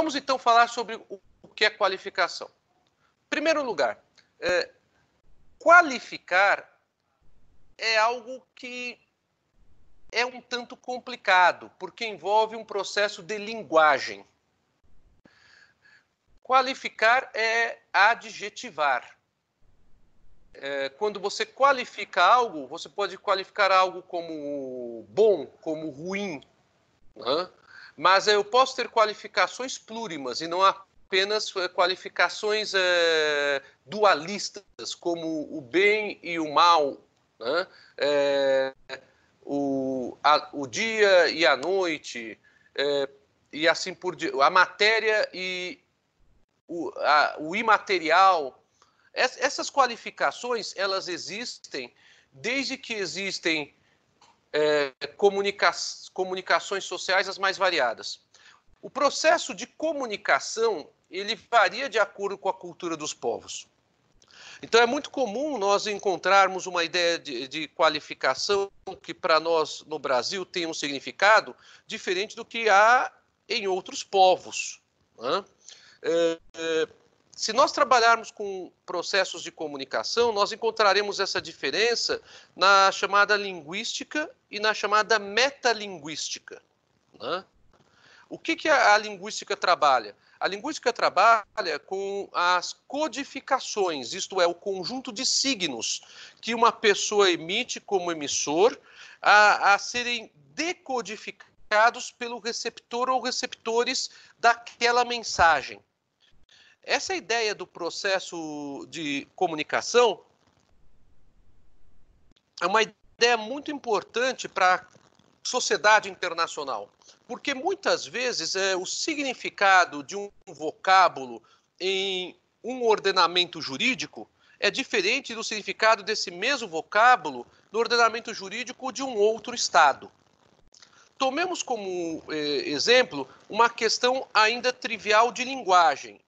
Vamos então falar sobre o que é qualificação. Em primeiro lugar, qualificar é algo que é um tanto complicado, porque envolve um processo de linguagem. Qualificar é adjetivar. Quando você qualifica algo, você pode qualificar algo como bom, como ruim, né? Mas eu posso ter qualificações plurimas e não apenas qualificações dualistas, como o bem e o mal, né? O dia e a noite, e assim por diante, a matéria e o imaterial. Essas qualificações, elas existem desde que existem comunicações sociais as mais variadas. O processo de comunicação, ele varia de acordo com a cultura dos povos. Então, é muito comum nós encontrarmos uma ideia de qualificação que, para nós, no Brasil, tem um significado diferente do que há em outros povos, né? Se nós trabalharmos com processos de comunicação, nós encontraremos essa diferença na chamada linguística e na chamada metalinguística, né? O que a linguística trabalha? A linguística trabalha com as codificações, isto é, o conjunto de signos que uma pessoa emite como emissor a serem decodificados pelo receptor ou receptores daquela mensagem. Essa ideia do processo de comunicação é uma ideia muito importante para a sociedade internacional, porque muitas vezes o significado de um vocábulo em um ordenamento jurídico é diferente do significado desse mesmo vocábulo no ordenamento jurídico de um outro estado. Tomemos como exemplo uma questão ainda trivial de linguagem.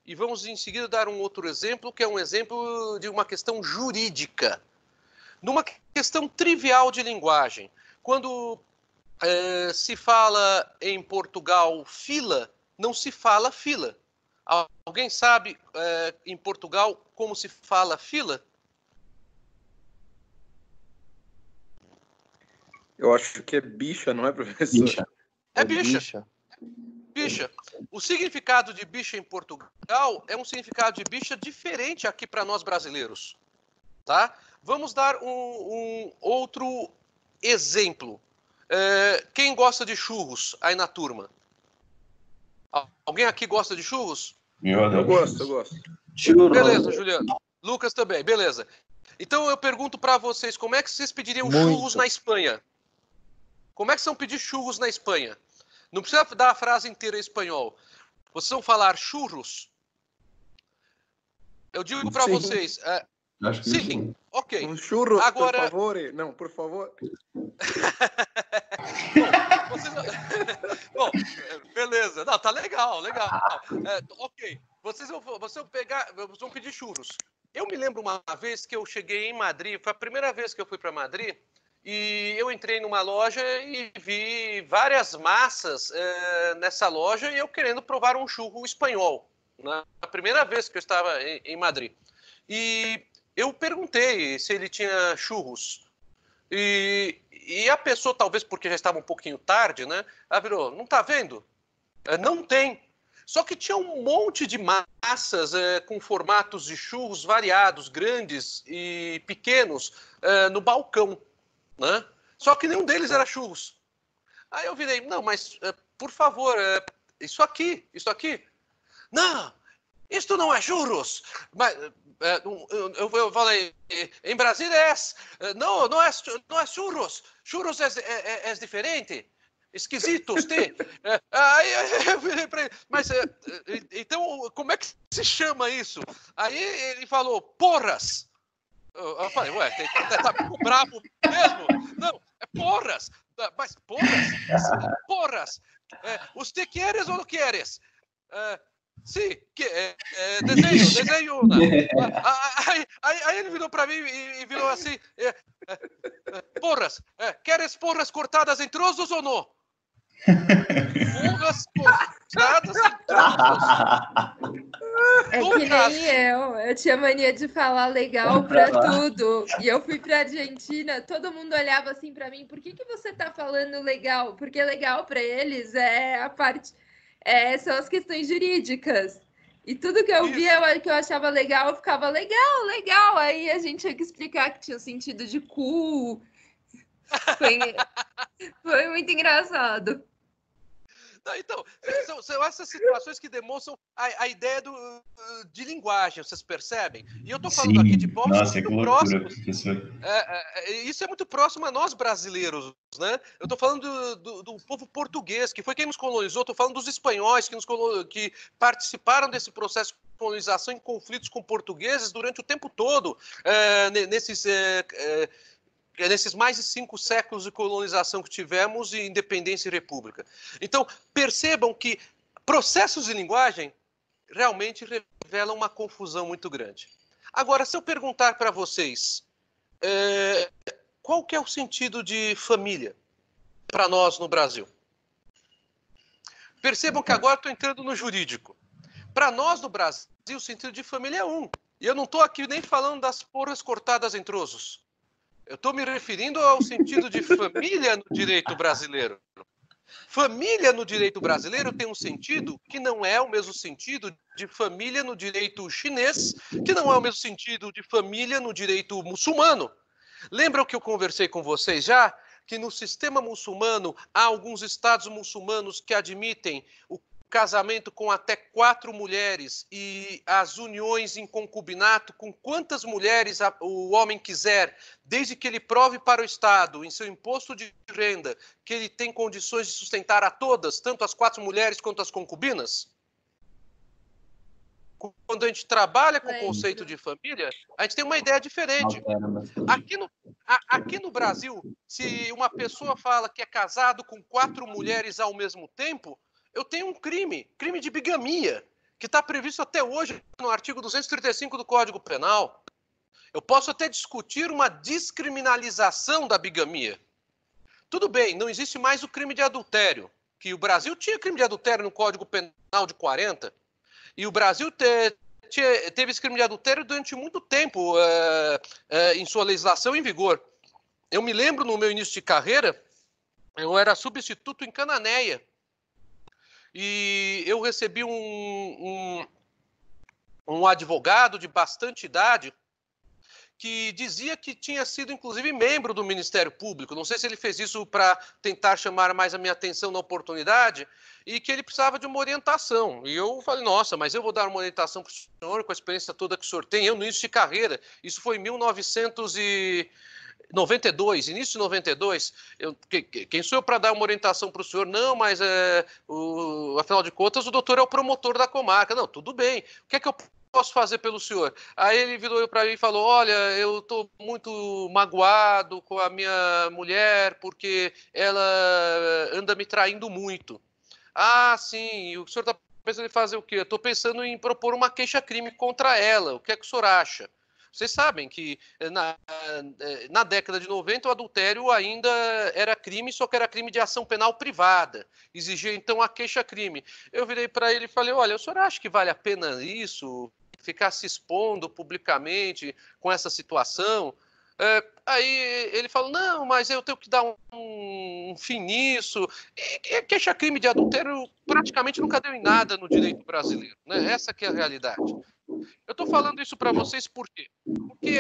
E vamos em seguida dar um outro exemplo, que é um exemplo de uma questão jurídica. Numa questão trivial de linguagem, quando se fala em Portugal fila, não se fala fila. Alguém sabe em Portugal como se fala fila? Eu acho que é bicha, não é, professor? Bicha. É bicha. Bicha. O significado de bicha em Portugal é um significado de bicha diferente aqui para nós brasileiros, tá? Vamos dar um outro exemplo. Quem gosta de churros aí na turma? Alguém aqui gosta de churros? Eu gosto. Churros. Beleza, Juliano. Lucas também, beleza. Então eu pergunto para vocês, como é que vocês pediriam churros na Espanha? Como é que são pedir churros na Espanha? Não precisa dar a frase inteira em espanhol. Vocês vão falar churros? Eu digo para vocês... Acho que sim. Ok. Um churro, agora... por favor. Não, por favor. Bom, beleza. Não, tá legal. Ok. Vocês vão pedir churros. Eu me lembro uma vez que eu cheguei em Madrid, foi a primeira vez que eu fui para Madrid, e eu entrei numa loja e vi várias massas nessa loja e eu querendo provar um churro espanhol. Né? A primeira vez que eu estava em Madrid. E eu perguntei se ele tinha churros. E a pessoa, talvez porque já estava um pouquinho tarde, né? Ela virou, não tá vendo? Não tem. Só que tinha um monte de massas com formatos de churros variados, grandes e pequenos, no balcão. Né? Só que nenhum deles era churros. Aí eu virei, não, mas por favor, isso aqui. Não, isto não é churros. Mas eu falei, em Brasília não é churros. Churros é diferente. Esquisito, você. Aí eu virei para ele, mas então como é que se chama isso? Aí ele falou, porras. Eu falei, ué, tá bravo mesmo? Não, é porras. Mas porras? Porras. Você queres ou não queres? Sim, desenho. Aí ele virou para mim e virou assim, porras, queres porras cortadas em trozos ou não? Porras cortadas em É que nem eu tinha mania de falar legal pra tudo. E eu fui pra Argentina, todo mundo olhava assim pra mim, por que você tá falando legal? Porque legal pra eles é a parte, são as questões jurídicas. E tudo que eu via, que eu achava legal, eu ficava legal, legal. Aí a gente tinha que explicar que tinha o sentido de cool. Foi muito engraçado. Não, então, são essas situações que demonstram a ideia de linguagem, vocês percebem? E eu estou falando aqui de povos muito próximos. Isso é muito próximo a nós brasileiros, né? Eu estou falando do povo português, que foi quem nos colonizou, estou falando dos espanhóis que participaram desse processo de colonização em conflitos com portugueses durante o tempo todo, nesses mais de 5 séculos de colonização que tivemos de independência e república. Então, percebam que processos de linguagem realmente revelam uma confusão muito grande. Agora, se eu perguntar para vocês, qual que é o sentido de família para nós no Brasil? Percebam que agora estou entrando no jurídico. Para nós no Brasil, o sentido de família é um. E eu não estou aqui nem falando das porras cortadas em trozos. Eu estou me referindo ao sentido de família no direito brasileiro. Família no direito brasileiro tem um sentido que não é o mesmo sentido de família no direito chinês, que não é o mesmo sentido de família no direito muçulmano. Lembram que eu conversei com vocês já? Que no sistema muçulmano há alguns estados muçulmanos que admitem o casamento com até 4 mulheres e as uniões em concubinato com quantas mulheres o homem quiser, desde que ele prove para o Estado, em seu imposto de renda, que ele tem condições de sustentar a todas, tanto as 4 mulheres quanto as concubinas? Quando a gente trabalha com o conceito de família, a gente tem uma ideia diferente. Aqui no Brasil, se uma pessoa fala que é casado com 4 mulheres ao mesmo tempo, eu tenho um crime de bigamia, que está previsto até hoje no artigo 235 do Código Penal. Eu posso até discutir uma descriminalização da bigamia. Tudo bem, não existe mais o crime de adultério, que o Brasil tinha crime de adultério no Código Penal de 40, e o Brasil teve esse crime de adultério durante muito tempo em sua legislação em vigor. Eu me lembro, no meu início de carreira, eu era substituto em Cananéia, e eu recebi um advogado de bastante idade que dizia que tinha sido, inclusive, membro do Ministério Público. Não sei se ele fez isso para tentar chamar mais a minha atenção na oportunidade, e que ele precisava de uma orientação. E eu falei, nossa, mas eu vou dar uma orientação para o senhor com a experiência toda que o senhor tem. Eu, no início de carreira, isso foi em 1992, início de 92, quem sou eu para dar uma orientação para o senhor? Não, mas afinal de contas o doutor é o promotor da comarca. Não, tudo bem. O que é que eu posso fazer pelo senhor? Aí ele virou para mim e falou, olha, eu estou muito magoado com a minha mulher porque ela anda me traindo muito. Ah, sim, e o senhor está pensando em fazer o quê? Eu estou pensando em propor uma queixa-crime contra ela. O que é que o senhor acha? Vocês sabem que na década de 90 o adultério ainda era crime, só que era crime de ação penal privada. Exigia, então, a queixa-crime. Eu virei para ele e falei, olha, o senhor acha que vale a pena isso? Ficar se expondo publicamente com essa situação? Aí ele falou, não, mas eu tenho que dar um fim nisso. E queixa-crime de adultério praticamente nunca deu em nada no direito brasileiro, né? Essa que é a realidade. Eu estou falando isso para vocês por quê? Porque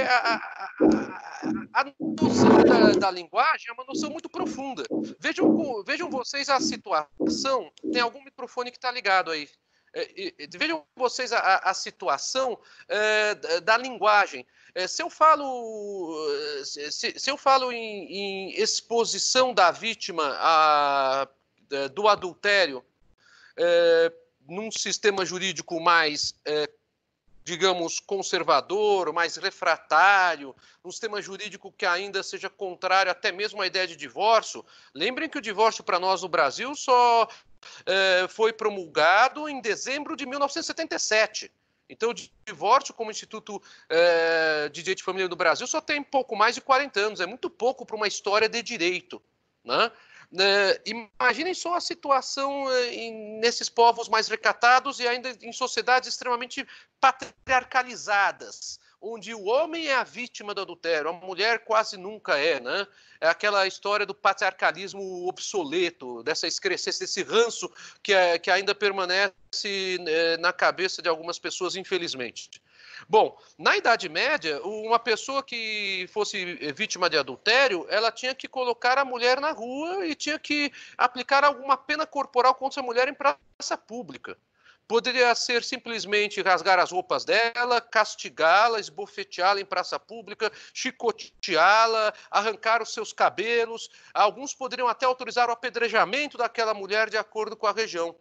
a noção da linguagem é uma noção muito profunda. Vejam vocês a situação. Tem algum microfone que está ligado aí. Vejam vocês a situação da linguagem. Se eu falo em exposição da vítima do adultério num sistema jurídico mais digamos, conservador, mais refratário, um sistema jurídico que ainda seja contrário até mesmo à ideia de divórcio. Lembrem que o divórcio para nós no Brasil só foi promulgado em dezembro de 1977. Então, o divórcio como Instituto de Direito de Família do Brasil só tem pouco mais de 40 anos. É muito pouco para uma história de direito, né? Imaginem só a situação nesses povos mais recatados e ainda em sociedades extremamente patriarcalizadas, onde o homem é a vítima do adultério, a mulher quase nunca é, né? É aquela história do patriarcalismo obsoleto, dessa excrescência, desse ranço que ainda permanece na cabeça de algumas pessoas, infelizmente. Bom, na Idade Média, uma pessoa que fosse vítima de adultério, ela tinha que colocar a mulher na rua e tinha que aplicar alguma pena corporal contra a mulher em praça pública. Poderia ser simplesmente rasgar as roupas dela, castigá-la, esbofeteá-la em praça pública, chicoteá-la, arrancar os seus cabelos. Alguns poderiam até autorizar o apedrejamento daquela mulher de acordo com a região.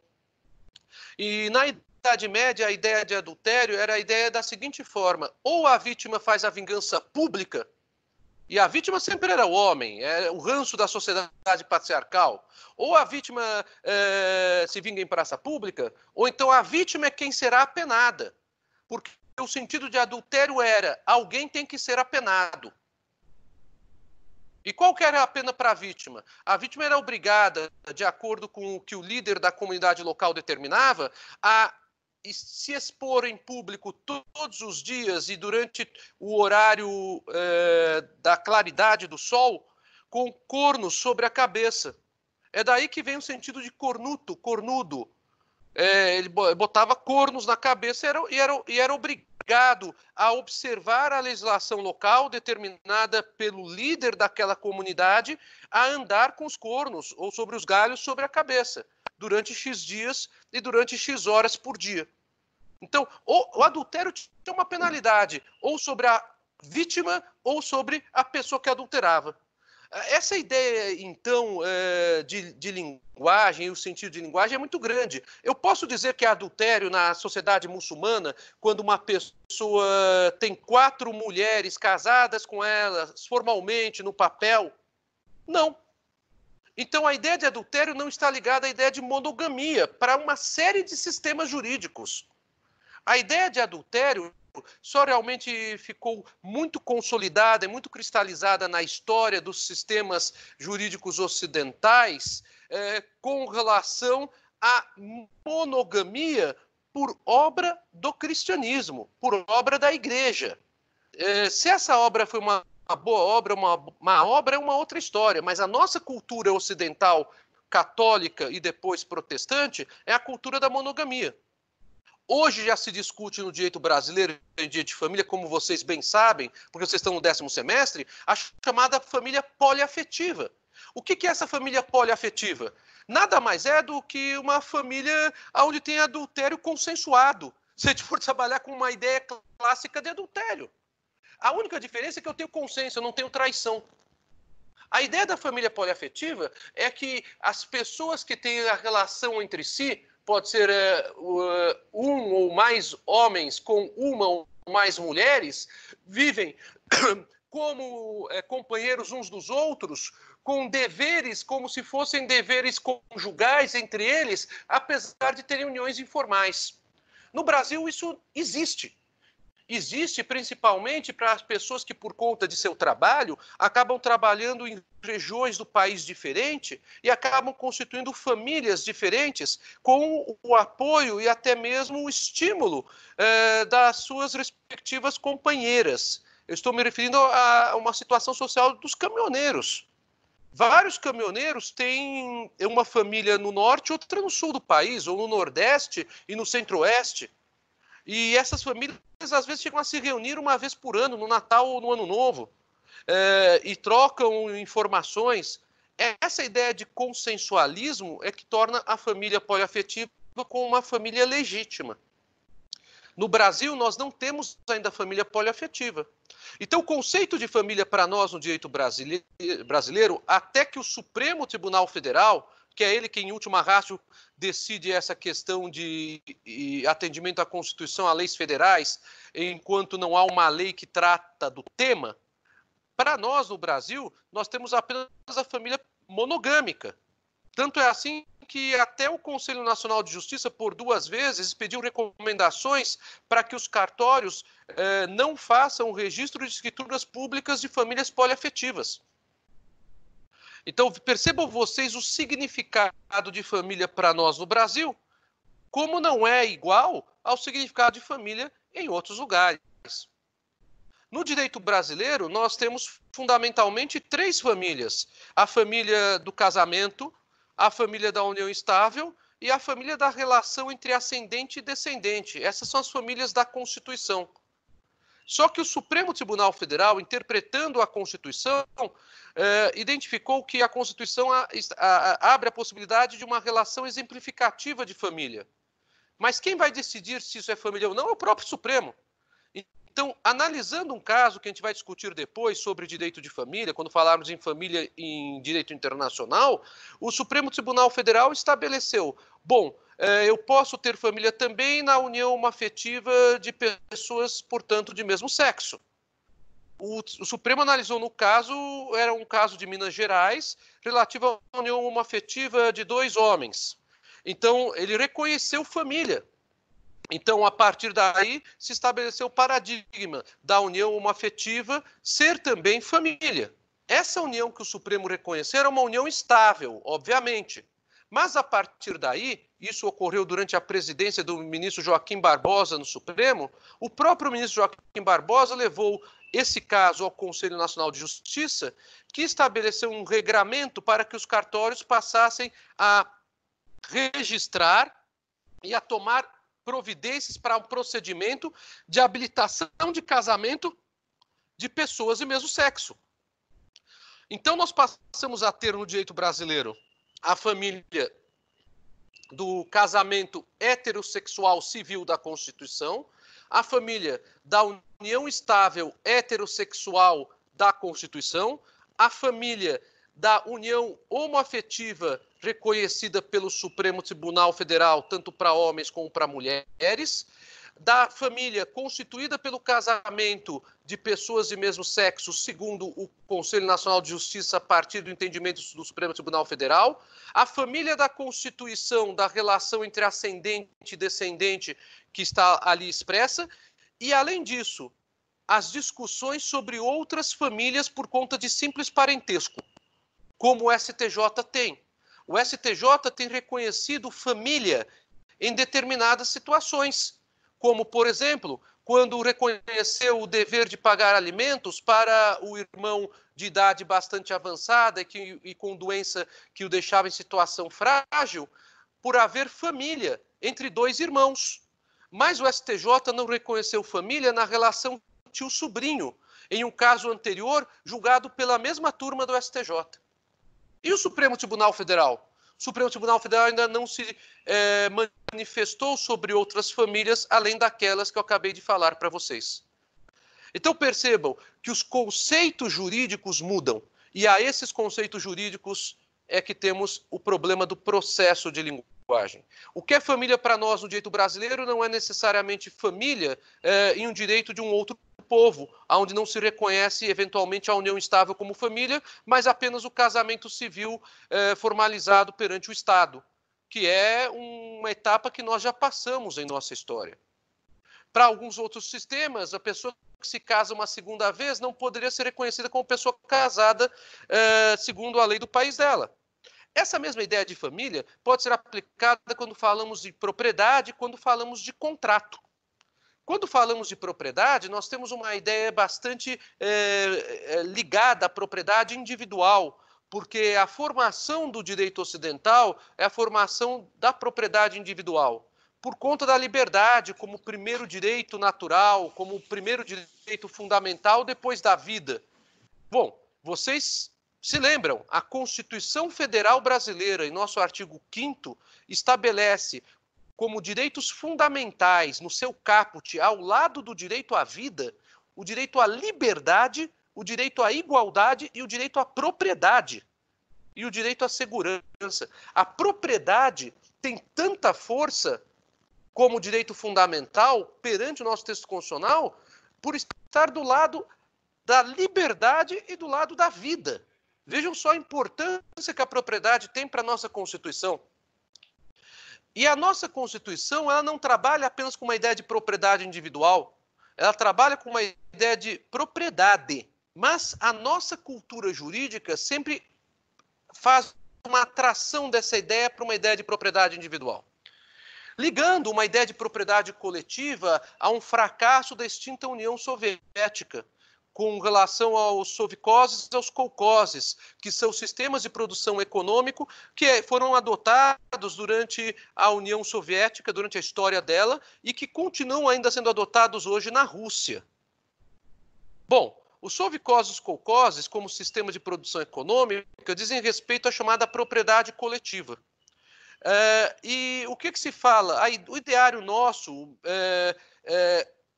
E na Idade Média, a ideia de adultério era a ideia da seguinte forma: ou a vítima faz a vingança pública, e a vítima sempre era o homem, é o ranço da sociedade patriarcal. Ou a vítima se vinga em praça pública, ou então a vítima é quem será apenada. Porque o sentido de adultério era: alguém tem que ser apenado. E qual que era a pena para a vítima? A vítima era obrigada, de acordo com o que o líder da comunidade local determinava, a se expor em público todos os dias e durante o horário da claridade do sol, com cornos sobre a cabeça. É daí que vem o sentido de cornudo. Ele botava cornos na cabeça e era obrigado a observar a legislação local determinada pelo líder daquela comunidade a andar com os cornos ou sobre os galhos sobre a cabeça durante X dias e durante X horas por dia. Então, o adultério tinha uma penalidade ou sobre a vítima ou sobre a pessoa que adulterava. Essa ideia, então, de linguagem e o sentido de linguagem é muito grande. Eu posso dizer que adultério na sociedade muçulmana, quando uma pessoa tem 4 mulheres casadas com elas formalmente no papel? Não. Então, a ideia de adultério não está ligada à ideia de monogamia para uma série de sistemas jurídicos. A ideia de adultério só realmente ficou muito consolidada e muito cristalizada na história dos sistemas jurídicos ocidentais com relação à monogamia por obra do cristianismo, por obra da igreja. Se essa obra foi uma boa obra, uma obra é uma outra história, mas a nossa cultura ocidental católica e depois protestante é a cultura da monogamia. Hoje já se discute no direito brasileiro, em direito de família, como vocês bem sabem, porque vocês estão no 10º semestre, a chamada família poliafetiva. O que é essa família poliafetiva? Nada mais é do que uma família onde tem adultério consensuado. Se a gente for trabalhar com uma ideia clássica de adultério. A única diferença é que eu tenho consenso, eu não tenho traição. A ideia da família poliafetiva é que as pessoas que têm a relação entre si, pode ser um ou mais homens com uma ou mais mulheres, vivem como companheiros uns dos outros, com deveres como se fossem deveres conjugais entre eles, apesar de terem uniões informais. No Brasil, isso existe. Existe principalmente para as pessoas que, por conta de seu trabalho, acabam trabalhando em regiões do país diferentes e acabam constituindo famílias diferentes com o apoio e até mesmo o estímulo das suas respectivas companheiras. Eu estou me referindo a uma situação social dos caminhoneiros. Vários caminhoneiros têm uma família no norte, outra no sul do país, ou no nordeste e no centro-oeste. E essas famílias, às vezes, chegam a se reunir uma vez por ano, no Natal ou no Ano Novo, e trocam informações. Essa ideia de consensualismo é que torna a família poliafetiva como uma família legítima. No Brasil, nós não temos ainda família poliafetiva. Então, o conceito de família para nós no direito brasileiro, até que o Supremo Tribunal Federal, que é ele que, em última ratio, decide essa questão de atendimento à Constituição, a leis federais, enquanto não há uma lei que trata do tema, para nós, no Brasil, nós temos apenas a família monogâmica. Tanto é assim que até o Conselho Nacional de Justiça, por 2 vezes, pediu recomendações para que os cartórios não façam o registro de escrituras públicas de famílias poliafetivas. Então, percebam vocês o significado de família para nós no Brasil, como não é igual ao significado de família em outros lugares. No direito brasileiro, nós temos fundamentalmente 3 famílias: a família do casamento, a família da união estável e a família da relação entre ascendente e descendente. Essas são as famílias da Constituição. Só que o Supremo Tribunal Federal, interpretando a Constituição, identificou que a Constituição abre a possibilidade de uma relação exemplificativa de família. Mas quem vai decidir se isso é família ou não é o próprio Supremo. Então, analisando um caso que a gente vai discutir depois sobre direito de família, quando falarmos em família em direito internacional, o Supremo Tribunal Federal estabeleceu, bom, eu posso ter família também na união homoafetiva de pessoas, portanto, de mesmo sexo. O Supremo analisou no caso, era um caso de Minas Gerais, relativo à união homoafetiva de 2 homens. Então, ele reconheceu família. Então, a partir daí, se estabeleceu o paradigma da união homoafetiva ser também família. Essa união que o Supremo reconheceu era uma união estável, obviamente. Mas, a partir daí, isso ocorreu durante a presidência do ministro Joaquim Barbosa no Supremo, o próprio ministro Joaquim Barbosa levou esse caso ao Conselho Nacional de Justiça, que estabeleceu um regramento para que os cartórios passassem a registrar e a tomar providências para um procedimento de habilitação de casamento de pessoas de mesmo sexo. Então, nós passamos a ter no direito brasileiro a família do casamento heterossexual civil da Constituição, a família da união estável heterossexual da Constituição, a família da união homoafetiva reconhecida pelo Supremo Tribunal Federal, tanto para homens como para mulheres, da família constituída pelo casamento de pessoas de mesmo sexo, segundo o Conselho Nacional de Justiça, a partir do entendimento do Supremo Tribunal Federal, a família da constituição da relação entre ascendente e descendente, que está ali expressa, e, além disso, as discussões sobre outras famílias por conta de simples parentesco, como o STJ tem. O STJ tem reconhecido família em determinadas situações, como, por exemplo, quando reconheceu o dever de pagar alimentos para o irmão de idade bastante avançada e com doença que o deixava em situação frágil, por haver família entre 2 irmãos. Mas o STJ não reconheceu família na relação tio-sobrinho, em um caso anterior julgado pela mesma turma do STJ. E o Supremo Tribunal Federal? O Supremo Tribunal Federal ainda não se manifestou sobre outras famílias, além daquelas que eu acabei de falar para vocês. Então percebam que os conceitos jurídicos mudam, e a esses conceitos jurídicos é que temos o problema do processo de linguagem. O que é família para nós no direito brasileiro não é necessariamente família em um direito de um outro povo, onde não se reconhece eventualmente a união estável como família, mas apenas o casamento civil formalizado perante o Estado, que é uma etapa que nós já passamos em nossa história. Para alguns outros sistemas, a pessoa que se casa uma segunda vez não poderia ser reconhecida como pessoa casada segundo a lei do país dela. Essa mesma ideia de família pode ser aplicada quando falamos de propriedade, quando falamos de contrato. Quando falamos de propriedade, nós temos uma ideia bastante ligada à propriedade individual, porque a formação do direito ocidental é a formação da propriedade individual, por conta da liberdade como primeiro direito natural, como primeiro direito fundamental depois da vida. Bom, vocês se lembram, a Constituição Federal Brasileira, em nosso artigo 5º, estabelece como direitos fundamentais, no seu caput, ao lado do direito à vida, o direito à liberdade, o direito à igualdade e o direito à propriedade. E o direito à segurança. A propriedade tem tanta força como direito fundamental perante o nosso texto constitucional por estar do lado da liberdade e do lado da vida. Vejam só a importância que a propriedade tem para a nossa Constituição. E a nossa Constituição, ela não trabalha apenas com uma ideia de propriedade individual, ela trabalha com uma ideia de propriedade. Mas a nossa cultura jurídica sempre faz uma atração dessa ideia para uma ideia de propriedade individual, ligando uma ideia de propriedade coletiva a um fracasso da extinta União Soviética, com relação aos sovkhozes e aos kolkhozes, que são sistemas de produção econômico que foram adotados durante a União Soviética, durante a história dela, e que continuam ainda sendo adotados hoje na Rússia. Bom, os sovkhozes e os kolkhozes, como sistema de produção econômica, dizem respeito à chamada propriedade coletiva. E o que se fala? O ideário nosso,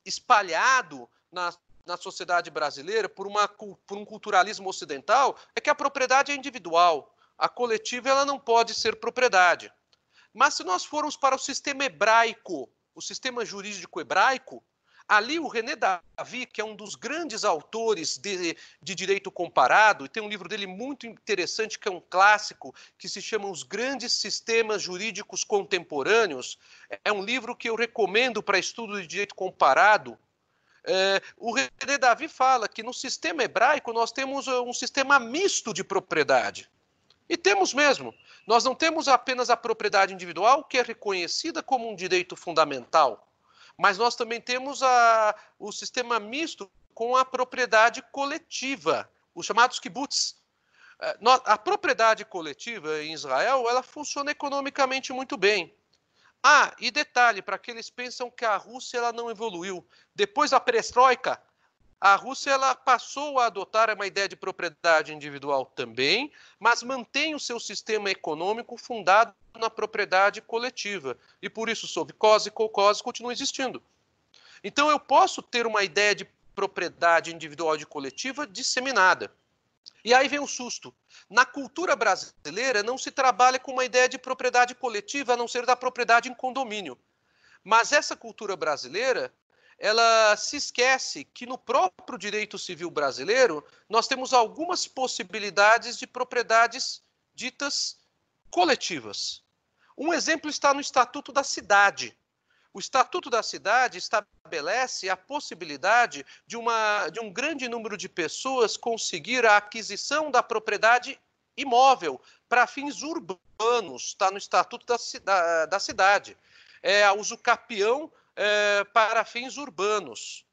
espalhado na sociedade brasileira por um culturalismo ocidental, é que a propriedade é individual. A coletiva ela não pode ser propriedade. Mas se nós formos para o sistema hebraico, o sistema jurídico hebraico, ali o René Davy, que é um dos grandes autores de direito comparado, e tem um livro dele muito interessante, que é um clássico, que se chama Os Grandes Sistemas Jurídicos Contemporâneos. É um livro que eu recomendo para estudo de direito comparado. O René Davy fala que no sistema hebraico nós temos um sistema misto de propriedade. E temos mesmo. Nós não temos apenas a propriedade individual, que é reconhecida como um direito fundamental, mas nós também temos o sistema misto com a propriedade coletiva, os chamados kibbutz. A propriedade coletiva em Israel, ela funciona economicamente muito bem. E detalhe, para aqueles que pensam que a Rússia ela não evoluiu. Depois da perestroika, a Rússia ela passou a adotar uma ideia de propriedade individual também, mas mantém o seu sistema econômico fundado na propriedade coletiva. E por isso sovkhozes e kolkhozes continuam existindo. Então eu posso ter uma ideia de propriedade individual e coletiva disseminada. E aí vem o susto. Na cultura brasileira não se trabalha com uma ideia de propriedade coletiva, a não ser da propriedade em condomínio. Mas essa cultura brasileira, ela se esquece que no próprio direito civil brasileiro nós temos algumas possibilidades de propriedades ditas coletivas. Um exemplo está no Estatuto da Cidade. O Estatuto da Cidade estabelece a possibilidade de um grande número de pessoas conseguir a aquisição da propriedade imóvel para fins urbanos. Está no Estatuto da Cidade. Uso capião para fins urbanos.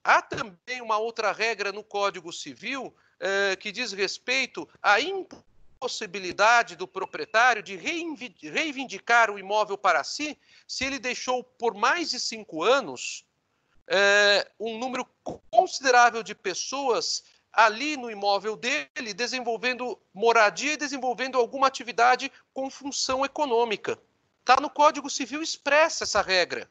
Há também uma outra regra no Código Civil que diz respeito à impossibilidade do proprietário de reivindicar o imóvel para si, se ele deixou por mais de 5 anos um número considerável de pessoas ali no imóvel dele, desenvolvendo moradia e desenvolvendo alguma atividade com função econômica. Está no Código Civil expressa essa regra.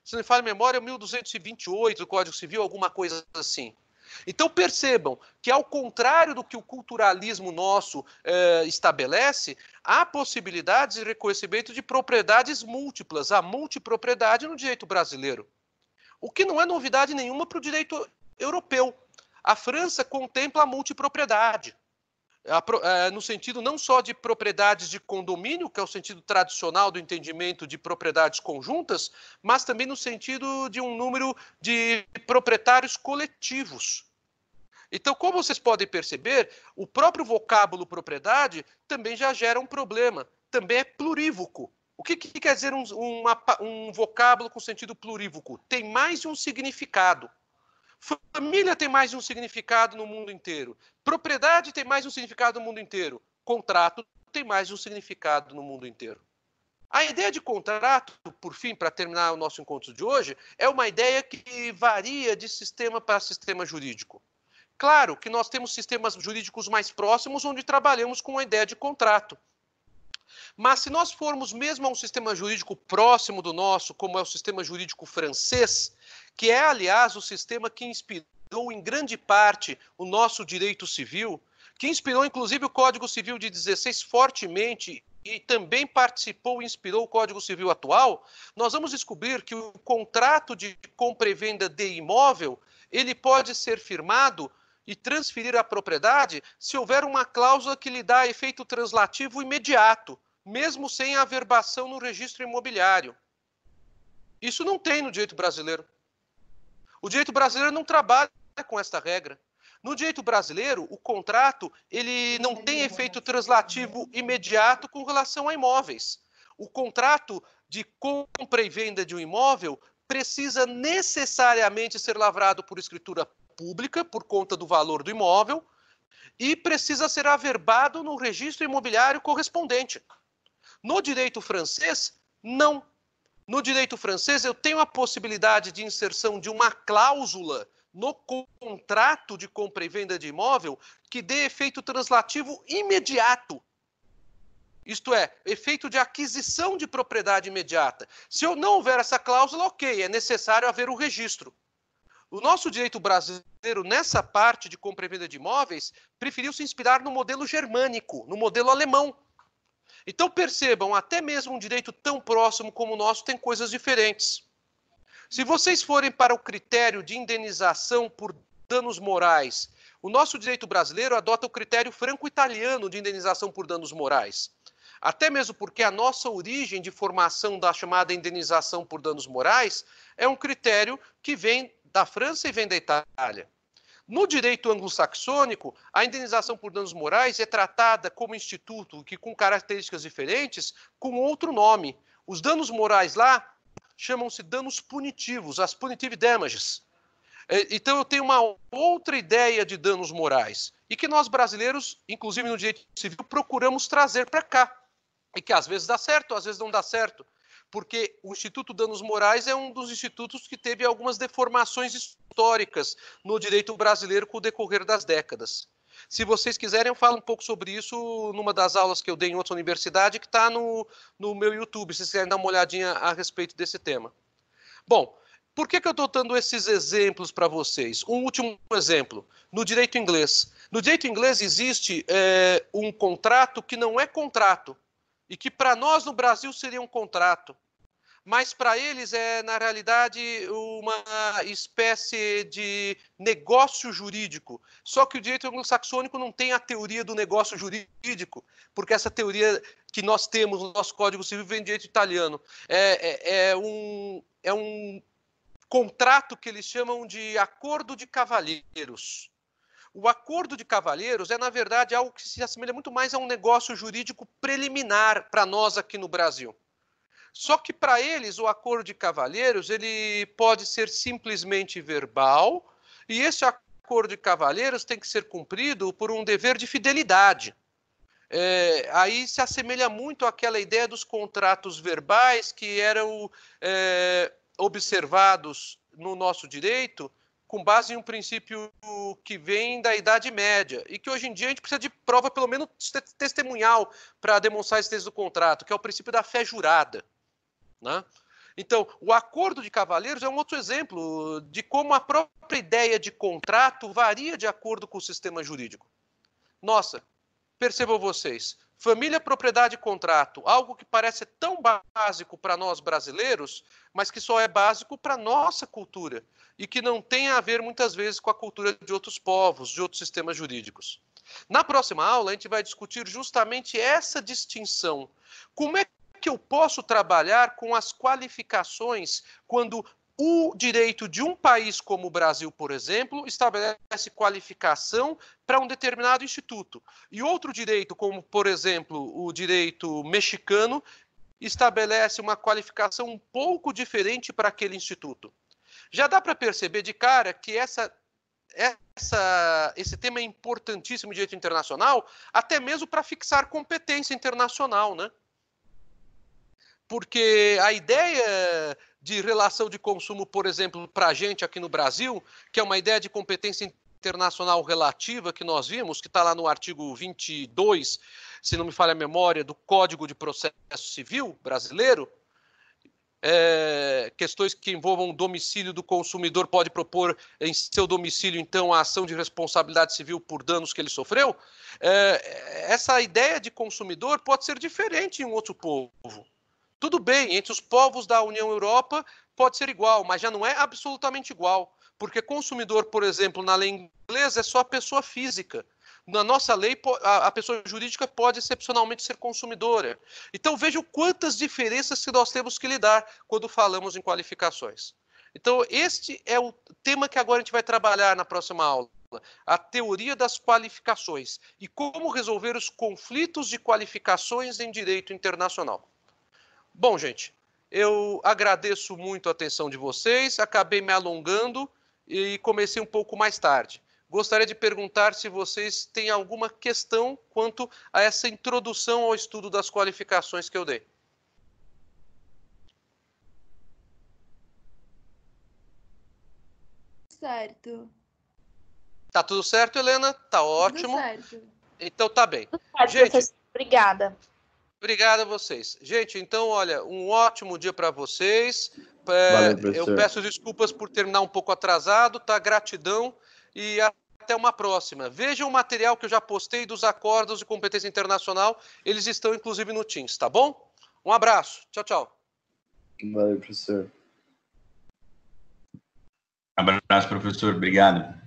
Se não me falha a memória, 1228 do Código Civil, alguma coisa assim. Então percebam que, ao contrário do que o culturalismo nosso estabelece, há possibilidades de reconhecimento de propriedades múltiplas, a multipropriedade no direito brasileiro. O que não é novidade nenhuma para o direito europeu. A França contempla a multipropriedade, no sentido não só de propriedades de condomínio, que é o sentido tradicional do entendimento de propriedades conjuntas, mas também no sentido de um número de proprietários coletivos. Então, como vocês podem perceber, o próprio vocábulo propriedade também já gera um problema, também é plurívoco. O que quer dizer um vocábulo com sentido plurívoco? Tem mais de um significado. Família tem mais de um significado no mundo inteiro. Propriedade tem mais de um significado no mundo inteiro. Contrato tem mais de um significado no mundo inteiro. A ideia de contrato, por fim, para terminar o nosso encontro de hoje, é uma ideia que varia de sistema para sistema jurídico. Claro que nós temos sistemas jurídicos mais próximos onde trabalhamos com a ideia de contrato. Mas se nós formos mesmo a um sistema jurídico próximo do nosso, como é o sistema jurídico francês, que é, aliás, o sistema que inspirou em grande parte o nosso direito civil, que inspirou, inclusive, o Código Civil de 16 fortemente e também participou e inspirou o Código Civil atual, nós vamos descobrir que o contrato de compra e venda de imóvel, ele pode ser firmado e transferir a propriedade se houver uma cláusula que lhe dá efeito translativo imediato, mesmo sem averbação no registro imobiliário. Isso não tem no direito brasileiro. O direito brasileiro não trabalha com esta regra. No direito brasileiro, o contrato ele não tem efeito translativo imediato com relação a imóveis. O contrato de compra e venda de um imóvel precisa necessariamente ser lavrado por escritura pública, por conta do valor do imóvel, e precisa ser averbado no registro imobiliário correspondente. No direito francês, não. No direito francês, eu tenho a possibilidade de inserção de uma cláusula no contrato de compra e venda de imóvel que dê efeito translativo imediato. Isto é, efeito de aquisição de propriedade imediata. Se eu não houver essa cláusula, ok, é necessário haver o registro. O nosso direito brasileiro, nessa parte de compra e venda de imóveis, preferiu se inspirar no modelo germânico, no modelo alemão. Então percebam, até mesmo um direito tão próximo como o nosso tem coisas diferentes. Se vocês forem para o critério de indenização por danos morais, o nosso direito brasileiro adota o critério franco-italiano de indenização por danos morais. Até mesmo porque a nossa origem de formação da chamada indenização por danos morais é um critério que vem da França e vem da Itália. No direito anglo-saxônico, a indenização por danos morais é tratada como instituto que, com características diferentes, com outro nome. Os danos morais lá chamam-se danos punitivos, as punitive damages. Então eu tenho uma outra ideia de danos morais e que nós brasileiros, inclusive no direito civil, procuramos trazer para cá. E que às vezes dá certo, às vezes não dá certo. Porque o Instituto Danos Morais é um dos institutos que teve algumas deformações históricas no direito brasileiro com o decorrer das décadas. Se vocês quiserem, eu falo um pouco sobre isso numa das aulas que eu dei em outra universidade, que está no meu YouTube, se vocês quiserem dar uma olhadinha a respeito desse tema. Bom, por que eu estou dando esses exemplos para vocês? Um último exemplo, no direito inglês. No direito inglês existe um contrato que não é contrato, e que para nós no Brasil seria um contrato, mas para eles é, na realidade, uma espécie de negócio jurídico. Só que o direito anglo-saxônico não tem a teoria do negócio jurídico, porque essa teoria que nós temos no nosso Código Civil vem do direito italiano. É um contrato que eles chamam de acordo de cavalheiros. O acordo de cavalheiros é, na verdade, algo que se assemelha muito mais a um negócio jurídico preliminar para nós aqui no Brasil. Só que para eles, o acordo de cavalheiros ele pode ser simplesmente verbal e esse acordo de cavalheiros tem que ser cumprido por um dever de fidelidade. Aí se assemelha muito àquela ideia dos contratos verbais que eram observados no nosso direito com base em um princípio que vem da Idade Média e que hoje em dia a gente precisa de prova pelo menos testemunhal para demonstrar esse texto do contrato, que é o princípio da fé jurada, né? Então, o acordo de cavalheiros é um outro exemplo de como a própria ideia de contrato varia de acordo com o sistema jurídico. Nossa, percebam vocês, família, propriedade e contrato, algo que parece tão básico para nós brasileiros, mas que só é básico para a nossa cultura e que não tem a ver muitas vezes com a cultura de outros povos, de outros sistemas jurídicos. Na próxima aula, a gente vai discutir justamente essa distinção. Como é que eu posso trabalhar com as qualificações quando o direito de um país como o Brasil, por exemplo, estabelece qualificação para um determinado instituto. E outro direito, como, por exemplo, o direito mexicano, estabelece uma qualificação um pouco diferente para aquele instituto. Já dá para perceber de cara que esse tema é importantíssimo no direito internacional, até mesmo para fixar competência internacional, né? Porque a ideia de relação de consumo, por exemplo, para a gente aqui no Brasil, que é uma ideia de competência internacional relativa que nós vimos, que está lá no artigo 22, se não me falha a memória, do Código de Processo Civil brasileiro, questões que envolvam o domicílio do consumidor pode propor em seu domicílio, então, a ação de responsabilidade civil por danos que ele sofreu. Essa ideia de consumidor pode ser diferente em um outro povo. Tudo bem, entre os povos da União Europeia pode ser igual, mas já não é absolutamente igual. Porque consumidor, por exemplo, na lei inglesa é só a pessoa física. Na nossa lei, a pessoa jurídica pode excepcionalmente ser consumidora. Então vejam quantas diferenças que nós temos que lidar quando falamos em qualificações. Então este é o tema que agora a gente vai trabalhar na próxima aula. aula, a teoria das qualificações e como resolver os conflitos de qualificações em direito internacional. Bom, gente, eu agradeço muito a atenção de vocês, acabei me alongando e comecei um pouco mais tarde. Gostaria de perguntar se vocês têm alguma questão quanto a essa introdução ao estudo das qualificações que eu dei. Certo. Tá tudo certo, Helena? Tá ótimo. Tudo certo. Então tá bem. Tudo certo, gente, professor. Obrigada. Obrigado a vocês. Gente, então, olha, um ótimo dia para vocês. Valeu, eu peço desculpas por terminar um pouco atrasado, tá? Gratidão e até uma próxima. Vejam o material que eu já postei dos acordos de competência internacional. Eles estão, inclusive, no Teams, tá bom? Um abraço. Tchau, tchau. Valeu, professor. Abraço, professor. Obrigado.